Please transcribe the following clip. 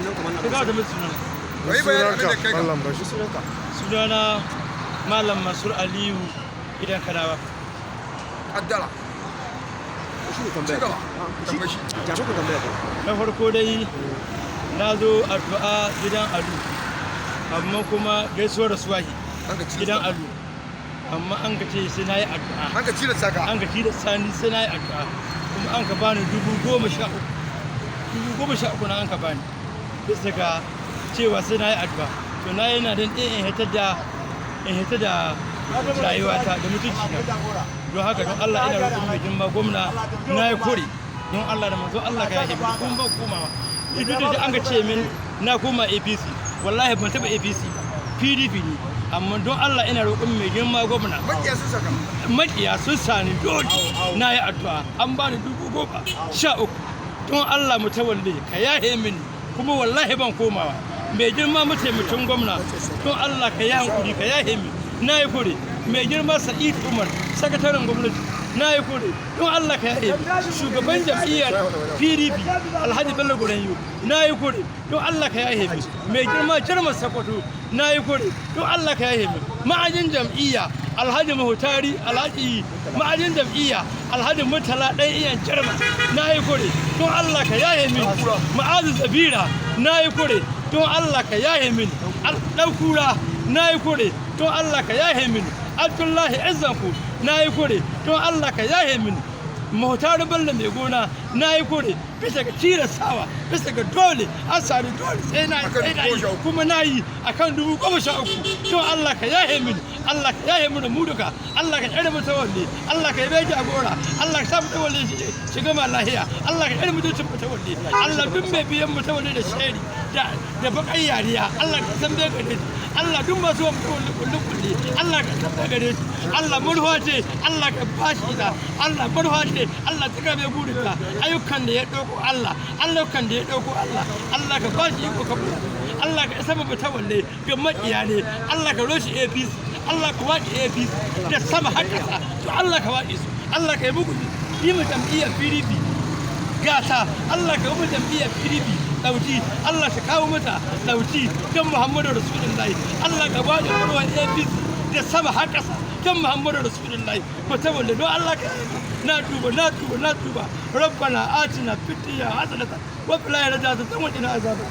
Shiga da mutum. Wai bayan da kai Allah ba shi Sunana Malam Mansur Aliyu gidan Kanawa. Addala. shi tambaya shi ku tambaya Na farko dai na zo addu'a gidan Alu, amma kuma gaisuwar rasuwahi gidan Alu, amma an ka ce sai na yi addu'a. An ka cire saka. An ka ci da sani sai na yi addu'a, kuma an ka bani 13,000. 13,000 na an ka bani. Bisa ga cewa sai na yi addu'a. To na yana don in hita da rayuwata da mutunci na. Don haka don Allah ina roƙon mai girma gwamna na yi kore. Don Allah da manzo Allah ka yahe min kuma ban komawa. Duk da an ka ce min na koma APC, wallahi ban taɓa APC ba, PDP ne. Amma don Allah ina roƙon mai girma gwamna. Makiya sun saka. Makiya sun sani dole na yi addu'a an bani 13,000. Don Allah mu tawalle ka yahe mini kuma wallahi ban komawa. Mai girma mataimakin gwamna don Allah ka yi hankuri ka yahe mini. Na yi kure mai girma Sa'id Umar sakataren gwamnati na yi kure don Allah ka yahe mini. Shugaban jam'iyyar PDP Alhaji Bello Guranyo na yi kure don Allah ka yahe mini. Mai girma Jarman Sokoto na yi kure don Allah ka yahe mini. Ma'ajin jam'iyya Alhaji Mahutari Alhaji ma'ajin jam'iyya Alhaji Murtala ɗan iyan Jarman na yi kure don Allah ka yahe mini. Ma'azu Zabira na yi kure don Allah ka yahe mini. Ɗan kura na yi kure don Allah ka yahe mini. Abdullahi Izzanku na yi kure don Allah ka yahe mini. Mahutari Bello mai gona na yi kure bisa ga sawa bisa ga dole an sami dole sai na yi kuma na yi akan 13,000 don Allah ka yahe mini. Allah ka yahe mini mu duka. Allah ka tsare mu tawalli. Allah ka yabe jagora. Allah ka sa mu tawalli shiga ma lahiya. Allah ka tsare mu mutuncin mu tawalli. Allah duk mai biyan mu tawalli da shari da bakan yariya. Allah ka san bai gare shi. Allah duk masu wa kulli Allah ka san bai gare shi. Allah murhuwa ce Allah ka bashi ita. Allah murhuwa ce Allah ta gabe burinta ayyukan da ya dauko Allah ayyukan da ya dauko Allah ka bashi iko ka Allah ka isa mu tawalle ga makiya ne Allah ka roshi APC Allah ka waƙi APC da sama har ƙasa to Allah ka waƙi su Allah ka yi muku yi mu jam'iyyar PDP gata Allah ka yi mu jam'iyyar PDP ɗauki Allah ka kawo mata ɗauki don Muhammadu Rasulullahi Allah ka waƙi ƙwarwar APC da sama har ƙasa don Muhammadu Rasulullahi mu tawalle don Allah ka na tuba rabbana atina fid dunya hasanatan wa fil akhirati hasanatan wa qina azaban